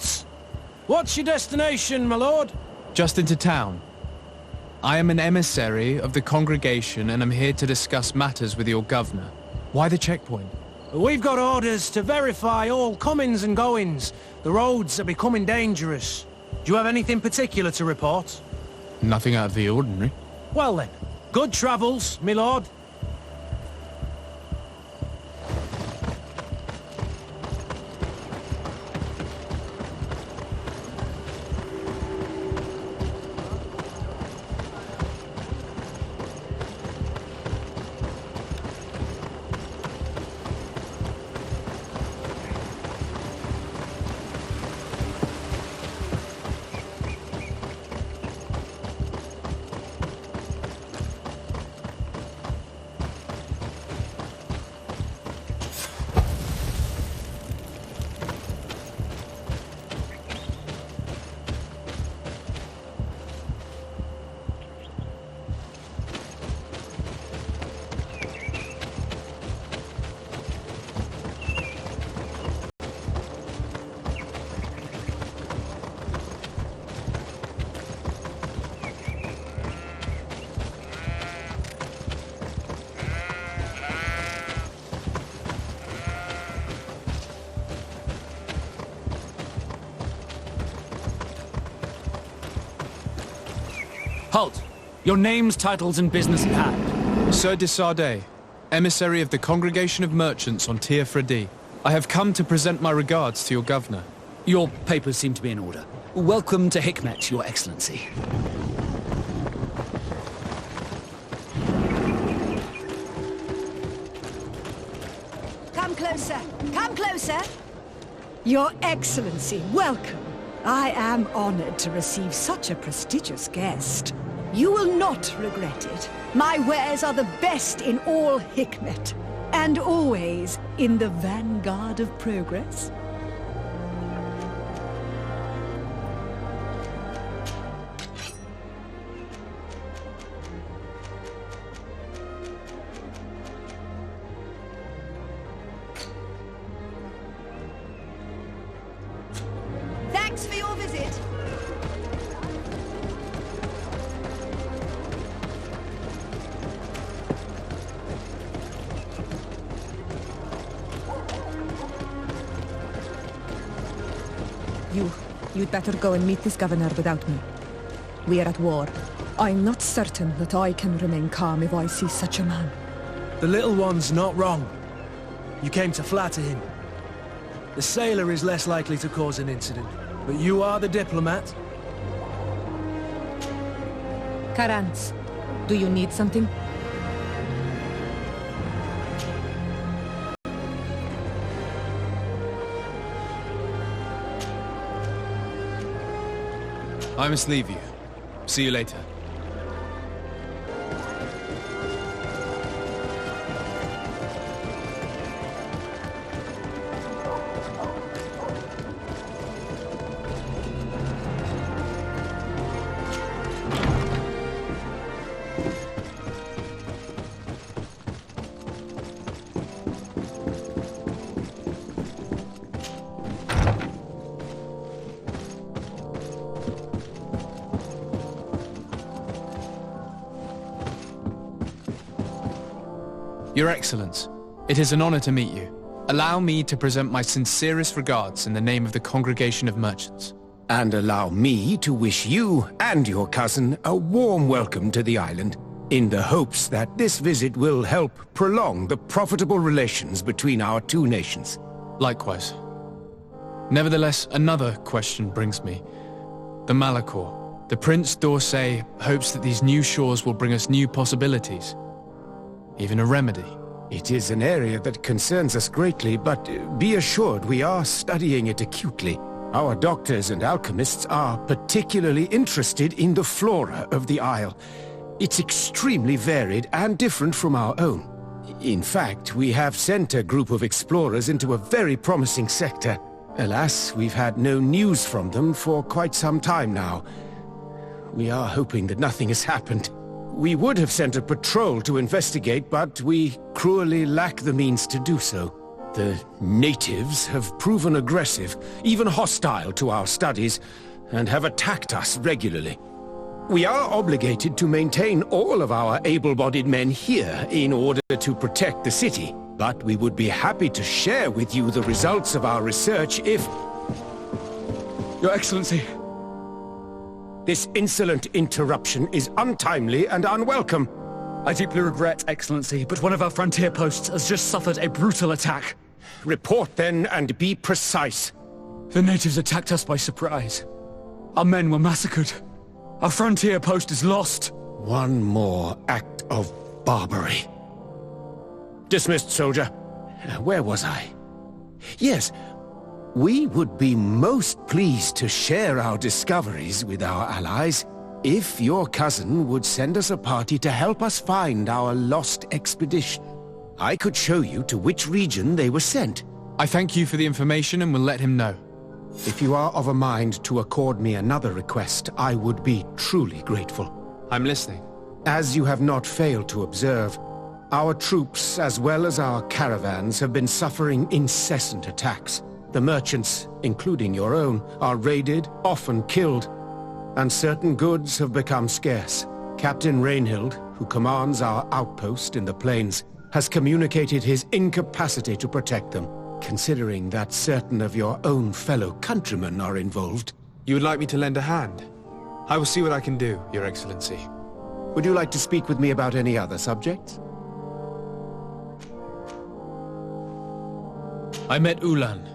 Halt! What's your destination, my lord? Just into town. I am an emissary of the congregation and am here to discuss matters with your governor. Why the checkpoint? We've got orders to verify all comings and goings. The roads are becoming dangerous. Do you have anything particular to report? Nothing out of the ordinary. Well then, good travels, my lord. Halt! Your names, titles, and business at hand. Sir de Sardet, emissary of the Congregation of Merchants on Tier Fredi. I have come to present my regards to your governor. Your papers seem to be in order. Welcome to Hikmet, Your Excellency. Come closer. Come closer. Your Excellency, welcome. I am honored to receive such a prestigious guest. You will not regret it. My wares are the best in all Hikmet, and always in the vanguard of progress. Thanks for your visit. You'd better go and meet this governor without me. We are at war. I'm not certain that I can remain calm if I see such a man. The little one's not wrong. You came to flatter him. The sailor is less likely to cause an incident, but you are the diplomat. Karantz, do you need something? I must leave you. See you later. Your Excellence, it is an honor to meet you. Allow me to present my sincerest regards in the name of the Congregation of Merchants. And allow me to wish you and your cousin a warm welcome to the island, in the hopes that this visit will help prolong the profitable relations between our two nations. Likewise. Nevertheless, another question brings me. The Malachor. The Prince d'Orsay hopes that these new shores will bring us new possibilities. Even a remedy. It is an area that concerns us greatly, but be assured we are studying it acutely. Our doctors and alchemists are particularly interested in the flora of the Isle. It's extremely varied and different from our own. In fact, we have sent a group of explorers into a very promising sector. Alas, we've had no news from them for quite some time now. We are hoping that nothing has happened. We would have sent a patrol to investigate, but we cruelly lack the means to do so. The natives have proven aggressive, even hostile to our studies, and have attacked us regularly. We are obligated to maintain all of our able-bodied men here in order to protect the city, but we would be happy to share with you the results of our research if... Your Excellency. This insolent interruption is untimely and unwelcome. I deeply regret, Excellency, but one of our frontier posts has just suffered a brutal attack. Report then and be precise. The natives attacked us by surprise. Our men were massacred. Our frontier post is lost. One more act of barbarity. Dismissed, soldier. Where was I? Yes, we would be most pleased to share our discoveries with our allies if your cousin would send us a party to help us find our lost expedition. I could show you to which region they were sent. I thank you for the information and will let him know. If you are of a mind to accord me another request, I would be truly grateful. I'm listening. As you have not failed to observe, our troops, as well as our caravans, have been suffering incessant attacks. The merchants, including your own, are raided, often killed, and certain goods have become scarce. Captain Rainhild, who commands our outpost in the plains, has communicated his incapacity to protect them. Considering that certain of your own fellow countrymen are involved. You would like me to lend a hand? I will see what I can do, Your Excellency. Would you like to speak with me about any other subjects? I met Ulan,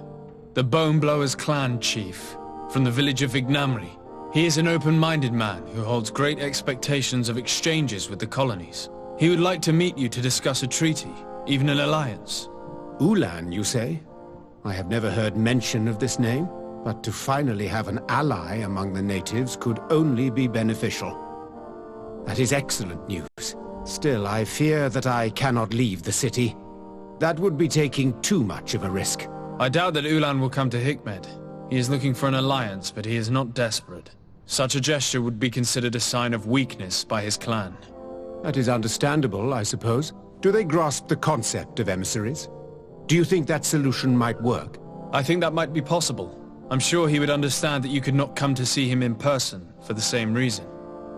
the Bone Blowers clan chief, from the village of Vignamri. He is an open-minded man who holds great expectations of exchanges with the colonies. He would like to meet you to discuss a treaty, even an alliance. Ulan, you say? I have never heard mention of this name, but to finally have an ally among the natives could only be beneficial. That is excellent news. Still, I fear that I cannot leave the city. That would be taking too much of a risk. I doubt that Ulan will come to Hikmed. He is looking for an alliance, but he is not desperate. Such a gesture would be considered a sign of weakness by his clan. That is understandable, I suppose. Do they grasp the concept of emissaries? Do you think that solution might work? I think that might be possible. I'm sure he would understand that you could not come to see him in person for the same reason.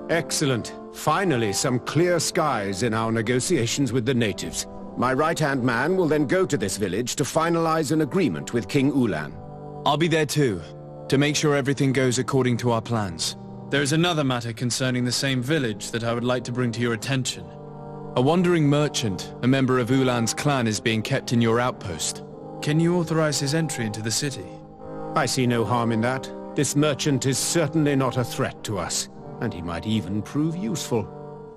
Excellent. Finally, some clear skies in our negotiations with the natives. My right-hand man will then go to this village to finalize an agreement with King Ulan. I'll be there too, to make sure everything goes according to our plans. There is another matter concerning the same village that I would like to bring to your attention. A wandering merchant, a member of Ulan's clan, is being kept in your outpost. Can you authorize his entry into the city? I see no harm in that. This merchant is certainly not a threat to us, and he might even prove useful,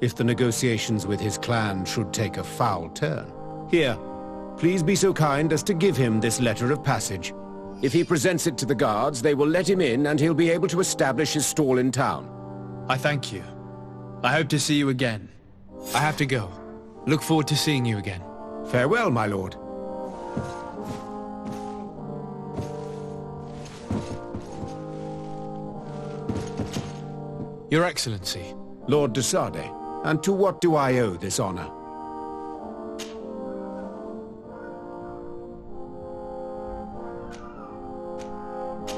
if the negotiations with his clan should take a foul turn. Here, please be so kind as to give him this letter of passage. If he presents it to the guards, they will let him in and he'll be able to establish his stall in town. I thank you. I hope to see you again. I have to go. Look forward to seeing you again. Farewell, my lord. Your Excellency. Lord de Sade, and to what do I owe this honor?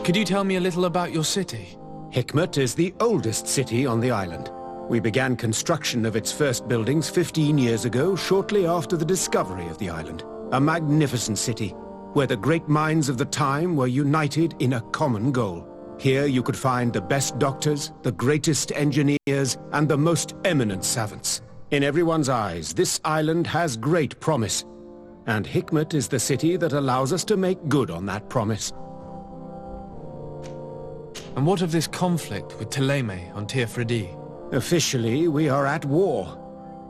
Could you tell me a little about your city? Hikmet is the oldest city on the island. We began construction of its first buildings 15 years ago, shortly after the discovery of the island. A magnificent city, where the great minds of the time were united in a common goal. Here you could find the best doctors, the greatest engineers, and the most eminent savants. In everyone's eyes, this island has great promise, and Hikmet is the city that allows us to make good on that promise. And what of this conflict with Teleme on Tirfredi? Officially, we are at war,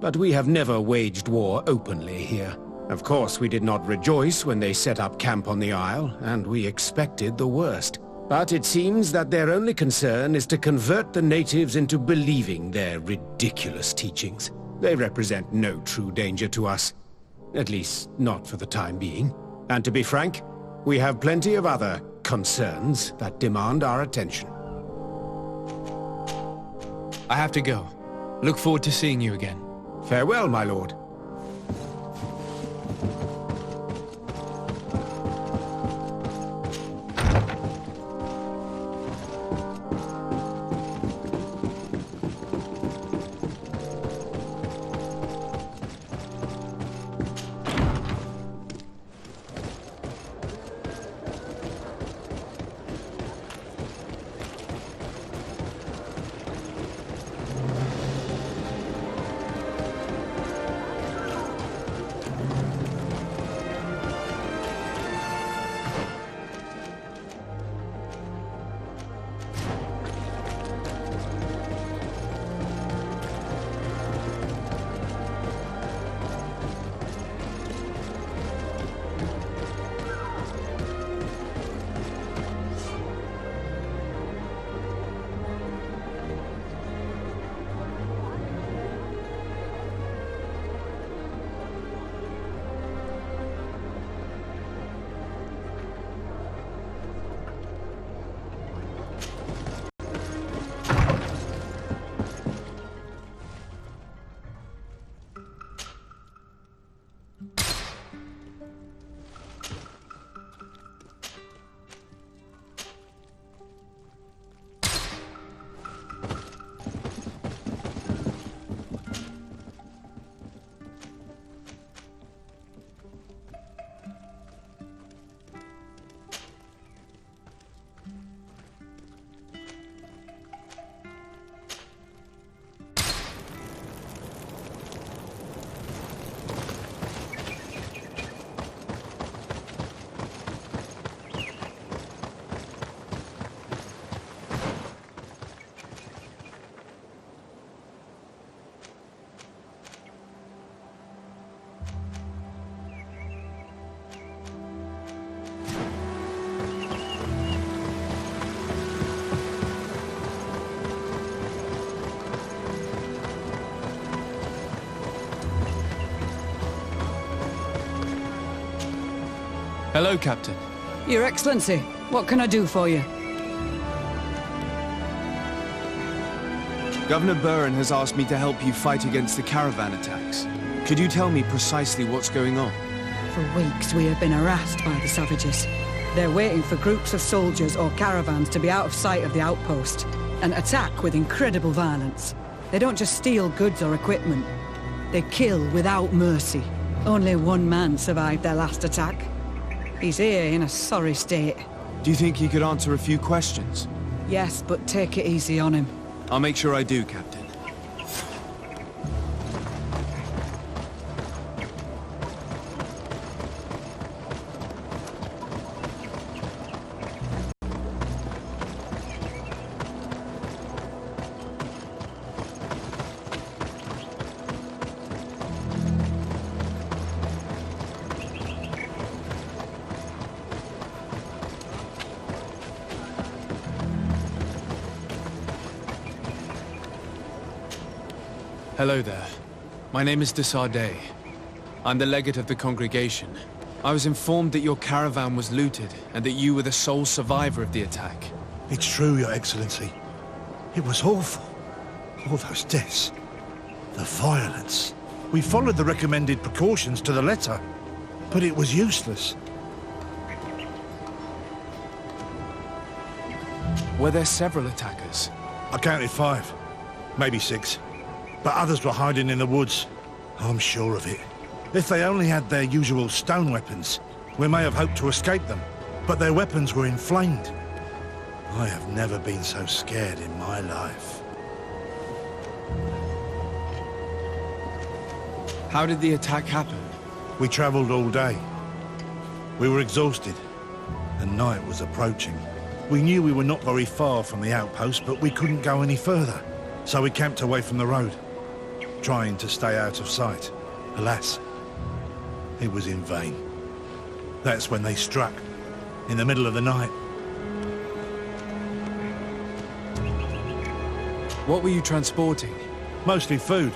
but we have never waged war openly here. Of course, we did not rejoice when they set up camp on the Isle, and we expected the worst. But it seems that their only concern is to convert the natives into believing their ridiculous teachings. They represent no true danger to us. At least, not for the time being. And to be frank, we have plenty of other concerns that demand our attention. I have to go. Look forward to seeing you again. Farewell, my lord. Hello, Captain. Your Excellency, what can I do for you? Governor Buren has asked me to help you fight against the caravan attacks. Could you tell me precisely what's going on? For weeks we have been harassed by the savages. They're waiting for groups of soldiers or caravans to be out of sight of the outpost and attack with incredible violence. They don't just steal goods or equipment. They kill without mercy. Only one man survived their last attack. He's here in a sorry state. Do you think he could answer a few questions? Yes, but take it easy on him. I'll make sure I do, Captain. Hello there. My name is de Sardet. I'm the legate of the congregation. I was informed that your caravan was looted and that you were the sole survivor of the attack. It's true, Your Excellency. It was awful. All those deaths. The violence. We followed the recommended precautions to the letter, but it was useless. Were there several attackers? I counted 5, maybe 6. But others were hiding in the woods. I'm sure of it. If they only had their usual stone weapons, we may have hoped to escape them. But their weapons were inflamed. I have never been so scared in my life. How did the attack happen? We travelled all day. We were exhausted, and night was approaching. We knew we were not very far from the outpost, but we couldn't go any further. So we camped away from the road, trying to stay out of sight. Alas, it was in vain. That's when they struck, in the middle of the night. What were you transporting? Mostly food,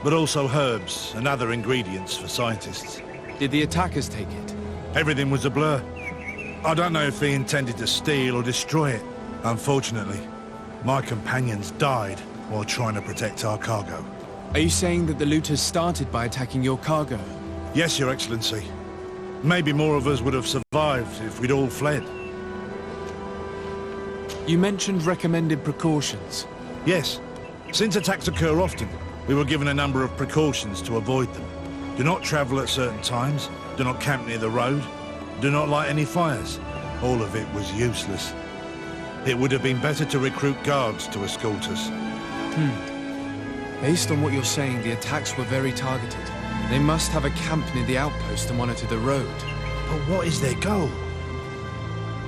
but also herbs and other ingredients for scientists. Did the attackers take it? Everything was a blur. I don't know if they intended to steal or destroy it. Unfortunately, my companions died while trying to protect our cargo. Are you saying that the looters started by attacking your cargo? Yes, Your Excellency. Maybe more of us would have survived if we'd all fled. You mentioned recommended precautions. Yes. Since attacks occur often, we were given a number of precautions to avoid them. Do not travel at certain times, do not camp near the road, do not light any fires. All of it was useless. It would have been better to recruit guards to escort us. Based on what you're saying, the attacks were very targeted. They must have a camp near the outpost to monitor the road. But what is their goal?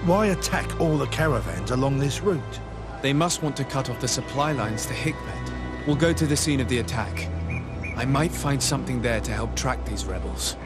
Why attack all the caravans along this route? They must want to cut off the supply lines to Hikmet. We'll go to the scene of the attack. I might find something there to help track these rebels.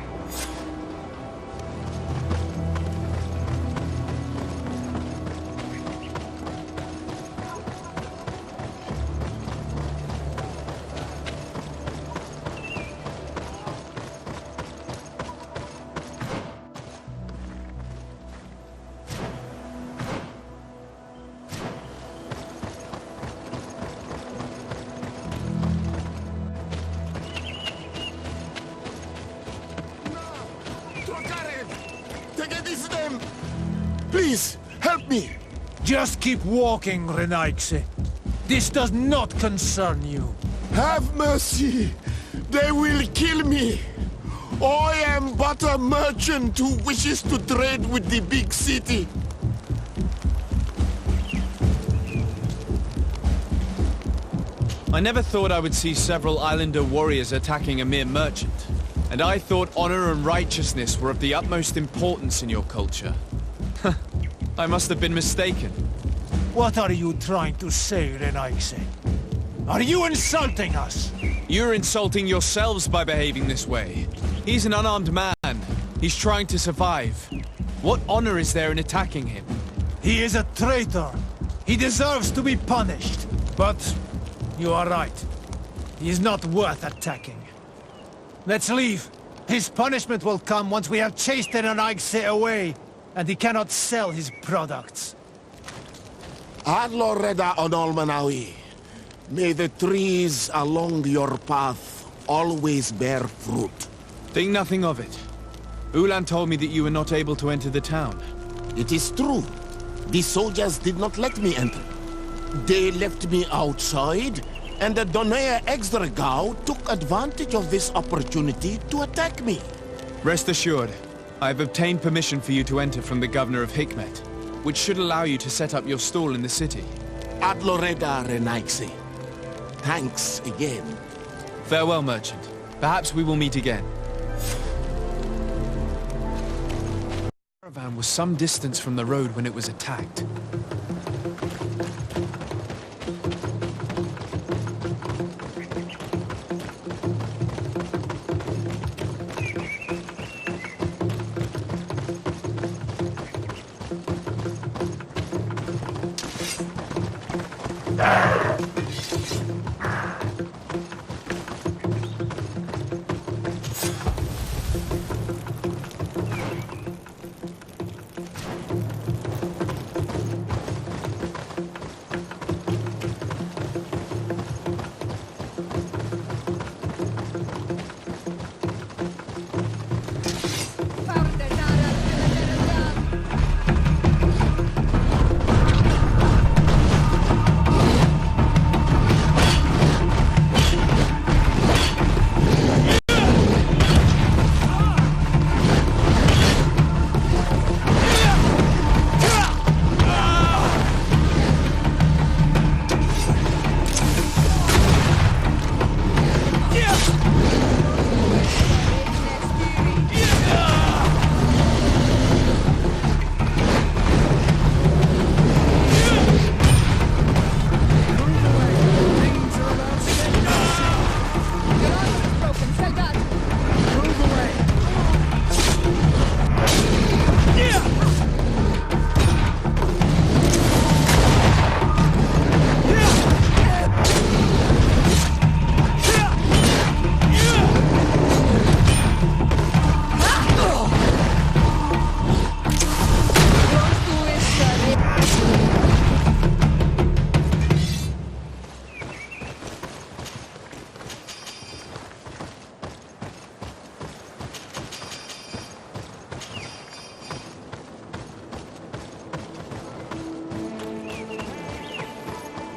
Please, help me! Just keep walking, Renaigse. This does not concern you. Have mercy! They will kill me! I am but a merchant who wishes to trade with the big city. I never thought I would see several islander warriors attacking a mere merchant. And I thought honor and righteousness were of the utmost importance in your culture. I must have been mistaken. What are you trying to say, Renaigse? Are you insulting us? You're insulting yourselves by behaving this way. He's an unarmed man. He's trying to survive. What honor is there in attacking him? He is a traitor. He deserves to be punished. But you are right. He is not worth attacking. Let's leave. His punishment will come once we have chased Enanaigse away, and he cannot sell his products. Adloreda Onolmanawi, may the trees along your path always bear fruit. Think nothing of it. Ulan told me that you were not able to enter the town. It is true. The soldiers did not let me enter. They left me outside, and the Donea Exdragao took advantage of this opportunity to attack me. Rest assured, I have obtained permission for you to enter from the governor of Hikmet, which should allow you to set up your stall in the city. Adloreda Renaigse. Thanks again. Farewell, merchant. Perhaps we will meet again. The caravan was some distance from the road when it was attacked.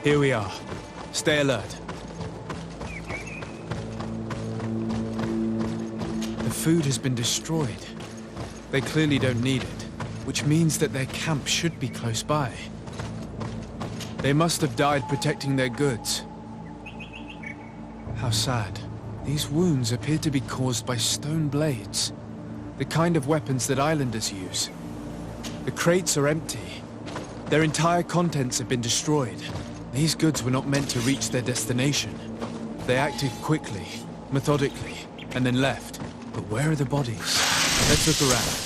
Here we are. Stay alert. The food has been destroyed. They clearly don't need it, which means that their camp should be close by. They must have died protecting their goods. How sad. These wounds appear to be caused by stone blades, the kind of weapons that islanders use. The crates are empty. Their entire contents have been destroyed. These goods were not meant to reach their destination. They acted quickly, methodically, and then left. But where are the bodies? Let's look around.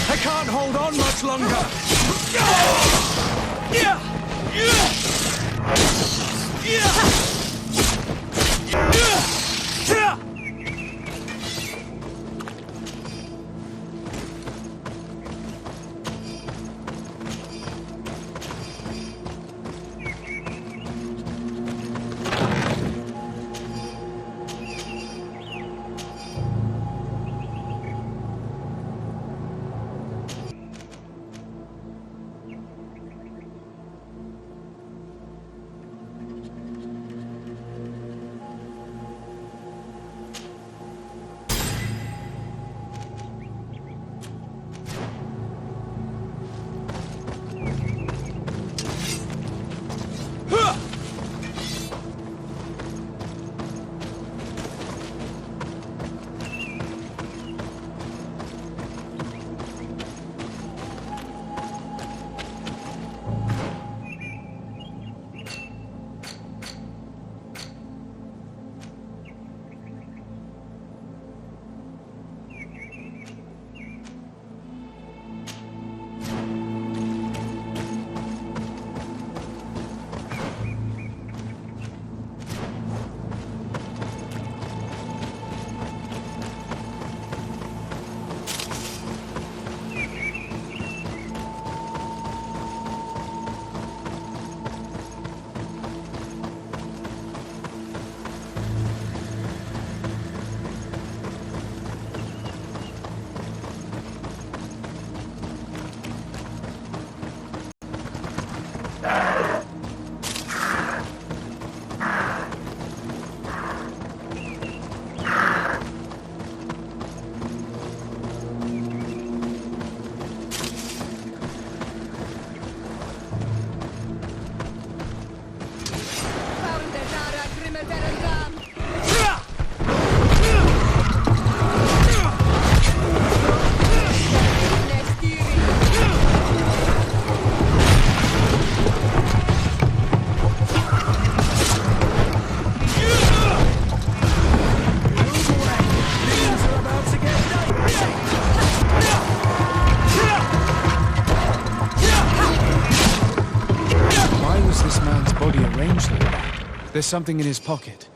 I can't hold on much longer! There's something in his pocket.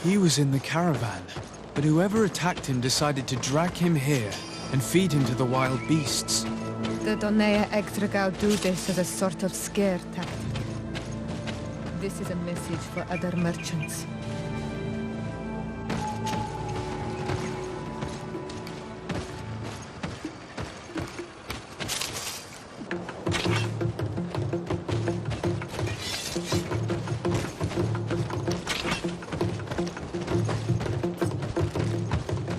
He was in the caravan, but whoever attacked him decided to drag him here and feed him to the wild beasts. The Donea Extragao do this as a sort of scare tactic. This is a message for other merchants. Move away!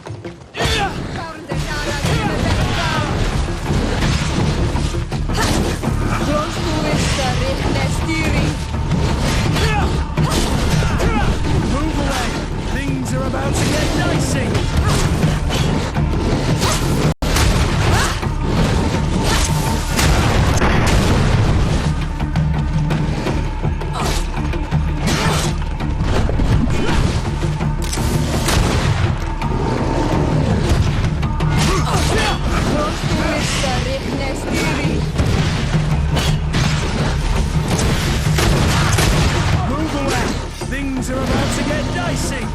Things are about to get dicey! Move away! Things are about to get dicey!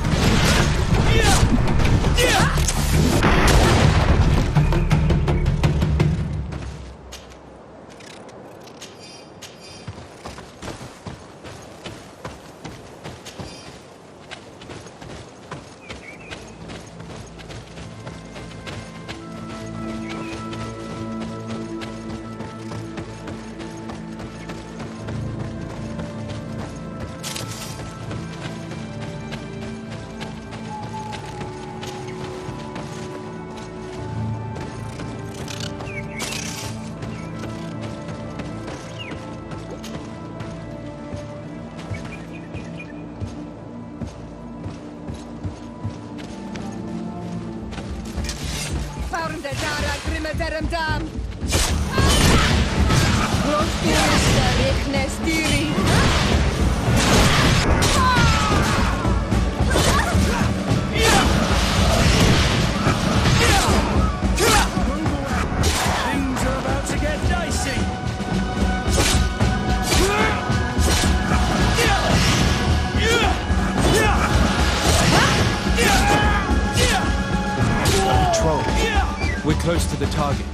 Things are about to get dicey! Patrol. We're close to the target.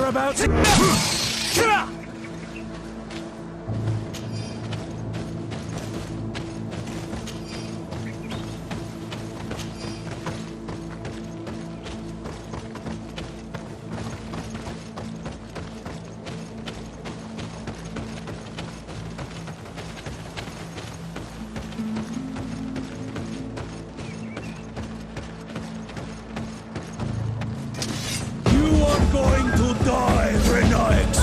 are about to... going to die, Renix!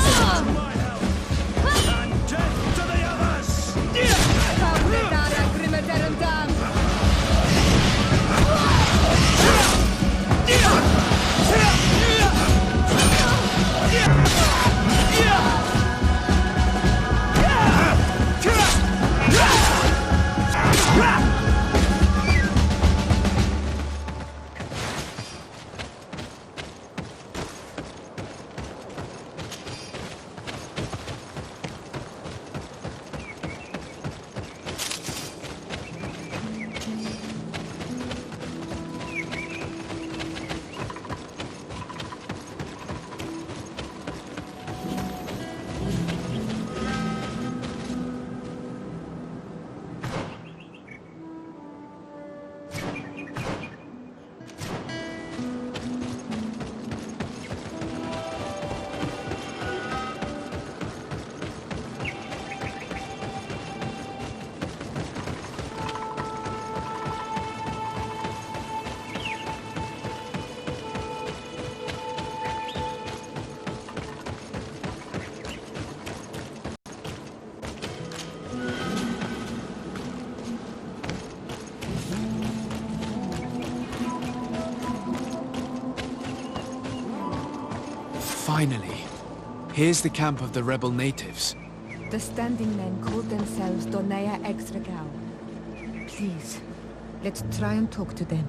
And death to the others! Finally. Here's the camp of the rebel natives. The standing men call themselves Donea Exregao. Please, let's try and talk to them.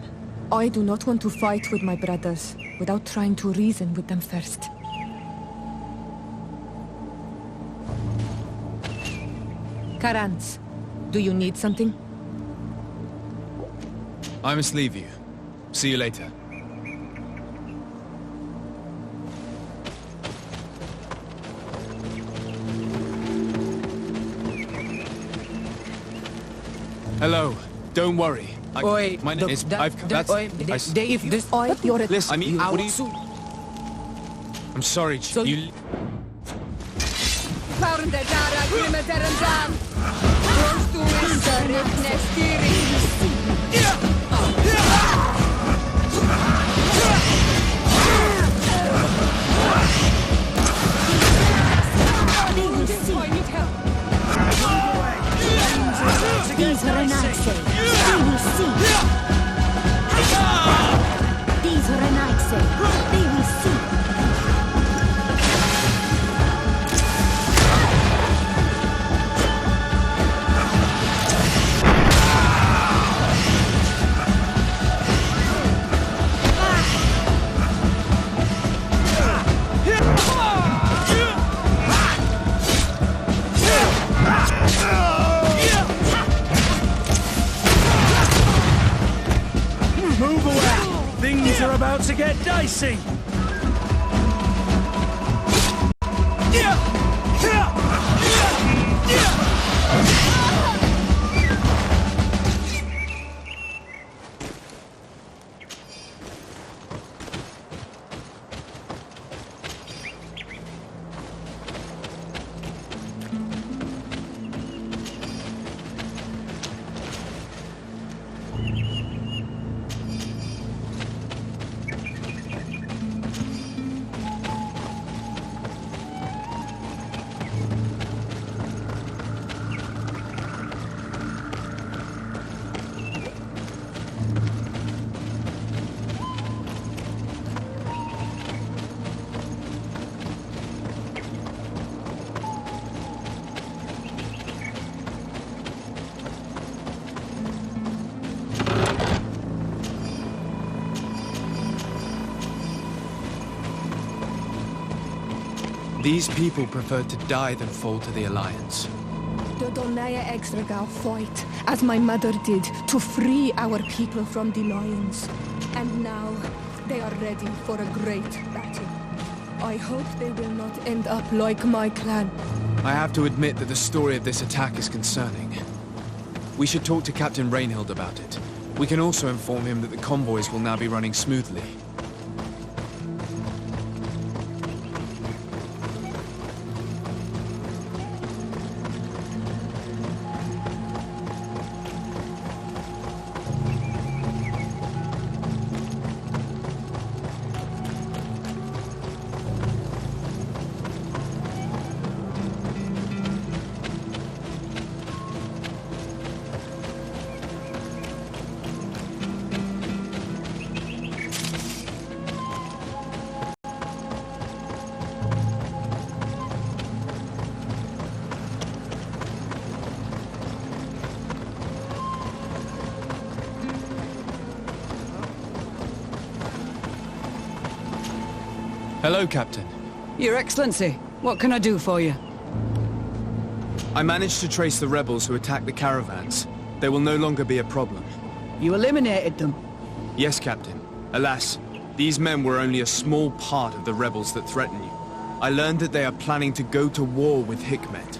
I do not want to fight with my brothers without trying to reason with them first. Karans, do you need something? I must leave you. See you later. Hello. Don't worry. My name is... Dave, this... Listen, I mean, what do you... I'm sorry, you... These are Renaxe. They will see. These are Renaxe. They will see. Move away! Things are about to get dicey! These people preferred to die than fall to the Alliance. The Donea Exregao fight, as my mother did, to free our people from the lions. And now, they are ready for a great battle. I hope they will not end up like my clan. I have to admit that the story of this attack is concerning. We should talk to Captain Rainhild about it. We can also inform him that the convoys will now be running smoothly. Hello, Captain. Your Excellency, what can I do for you? I managed to trace the rebels who attacked the caravans. They will no longer be a problem. You eliminated them? Yes, Captain. Alas, these men were only a small part of the rebels that threaten you. I learned that they are planning to go to war with Hikmet.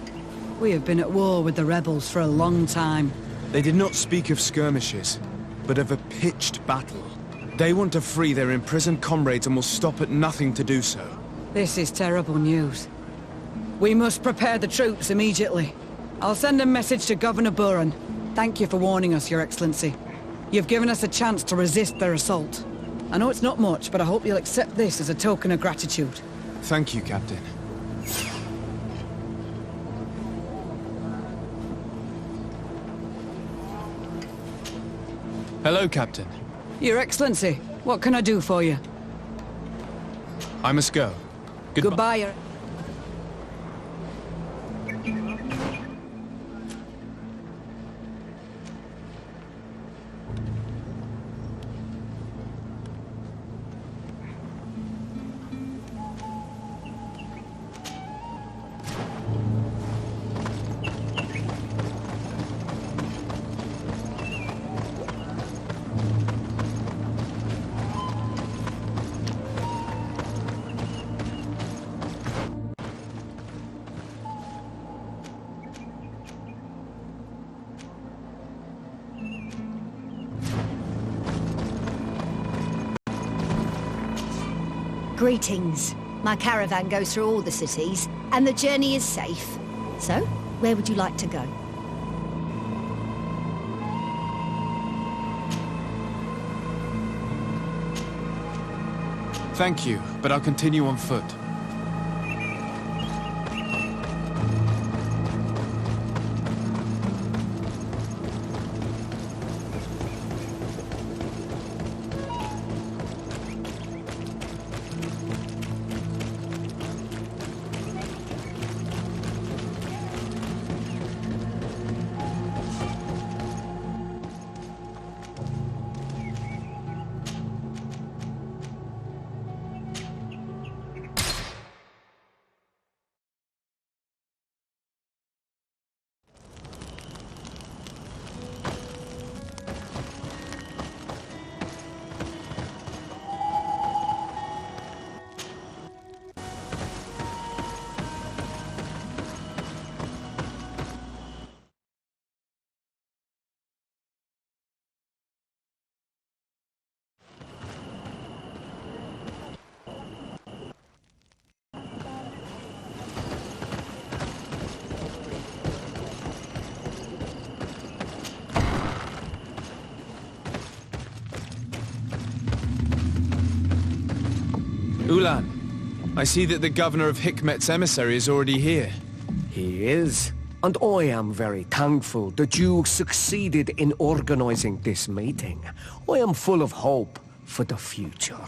We have been at war with the rebels for a long time. They did not speak of skirmishes, but of a pitched battle. They want to free their imprisoned comrades and will stop at nothing to do so. This is terrible news. We must prepare the troops immediately. I'll send a message to Governor Buran. Thank you for warning us, Your Excellency. You've given us a chance to resist their assault. I know it's not much, but I hope you'll accept this as a token of gratitude. Thank you, Captain. Hello, Captain. Your Excellency, what can I do for you? I must go. Goodbye, Your... Greetings. My caravan goes through all the cities, and the journey is safe. So, where would you like to go? Thank you, but I'll continue on foot. Ulan, I see that the governor of Hikmet's emissary is already here. He is, and I am very thankful that you succeeded in organizing this meeting. I am full of hope for the future.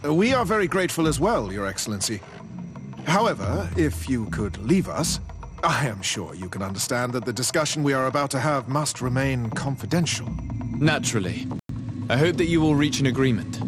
We are very grateful as well, Your Excellency. However, if you could leave us, I am sure you can understand that the discussion we are about to have must remain confidential. Naturally. I hope that you will reach an agreement.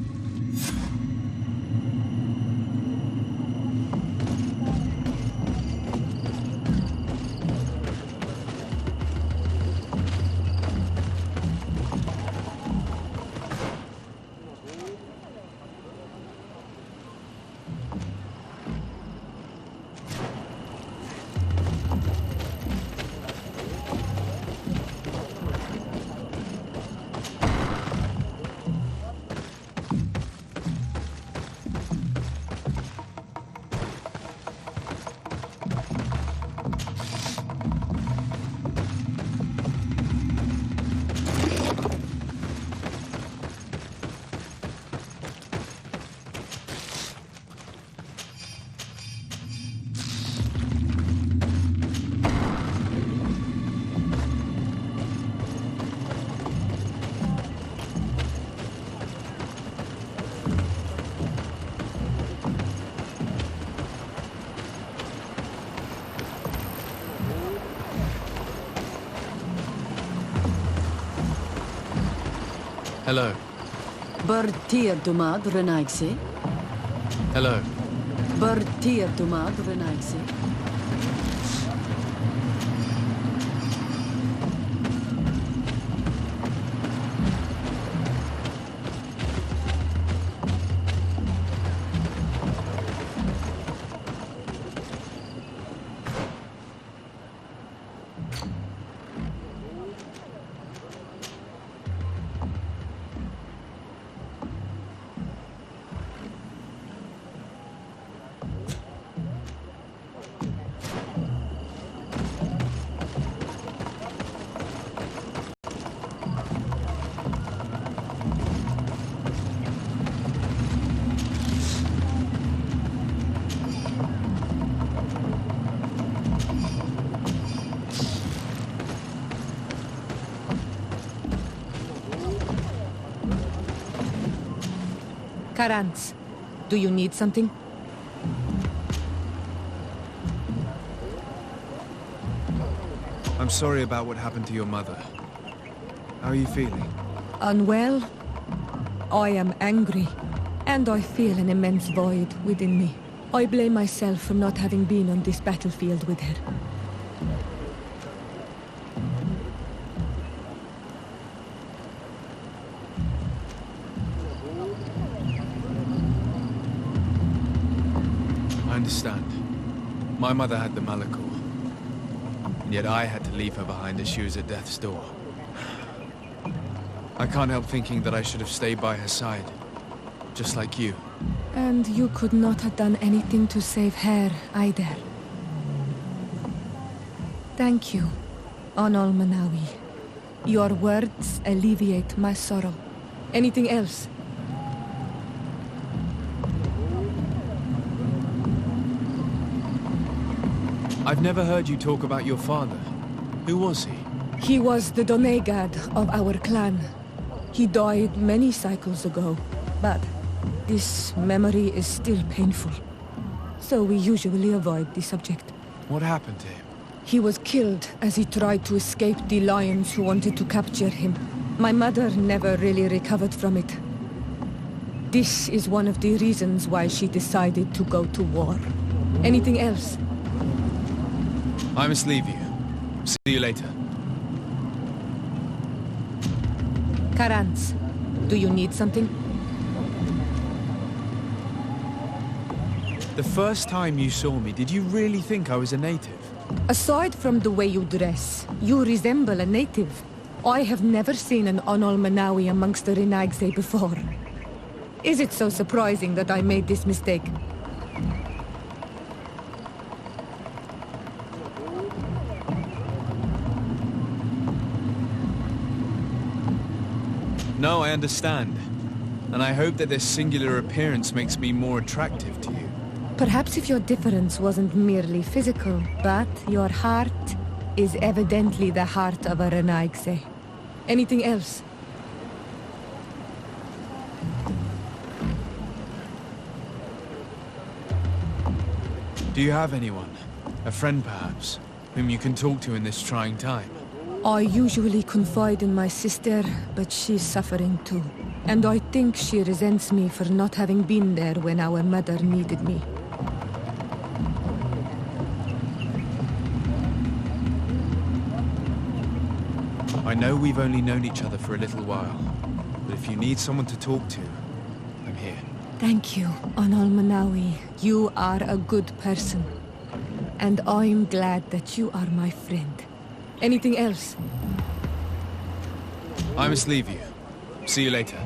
Hello. Bertir dumad renaigse. Hello. Bertir dumad renaigse. Karans, do you need something? I'm sorry about what happened to your mother. How are you feeling? Unwell? I am angry, and I feel an immense void within me. I blame myself for not having been on this battlefield with her. I understand. My mother had the Malachor. And yet I had to leave her behind as she was at death's door. I can't help thinking that I should have stayed by her side. Just like you. And you could not have done anything to save her, either. Thank you, Onol Manawi. Your words alleviate my sorrow. Anything else? I've never heard you talk about your father. Who was he? He was the Donegad of our clan. He died many cycles ago, but this memory is still painful. So we usually avoid the subject. What happened to him? He was killed as he tried to escape the lions who wanted to capture him. My mother never really recovered from it. This is one of the reasons why she decided to go to war. Anything else? I must leave you. See you later. Karans, do you need something? The first time you saw me, did you really think I was a native? Aside from the way you dress, you resemble a native. I have never seen an Onol Manawi amongst the Renaigse before. Is it so surprising that I made this mistake? No, I understand. And I hope that this singular appearance makes me more attractive to you. Perhaps if your difference wasn't merely physical, but your heart is evidently the heart of a Renaigse. Anything else? Do you have anyone? A friend, perhaps? Whom you can talk to in this trying time? I usually confide in my sister, but she's suffering too. And I think she resents me for not having been there when our mother needed me. I know we've only known each other for a little while, but if you need someone to talk to, I'm here. Thank you, Onol Manawi. You are a good person. And I'm glad that you are my friend. Anything else? I must leave you. See you later.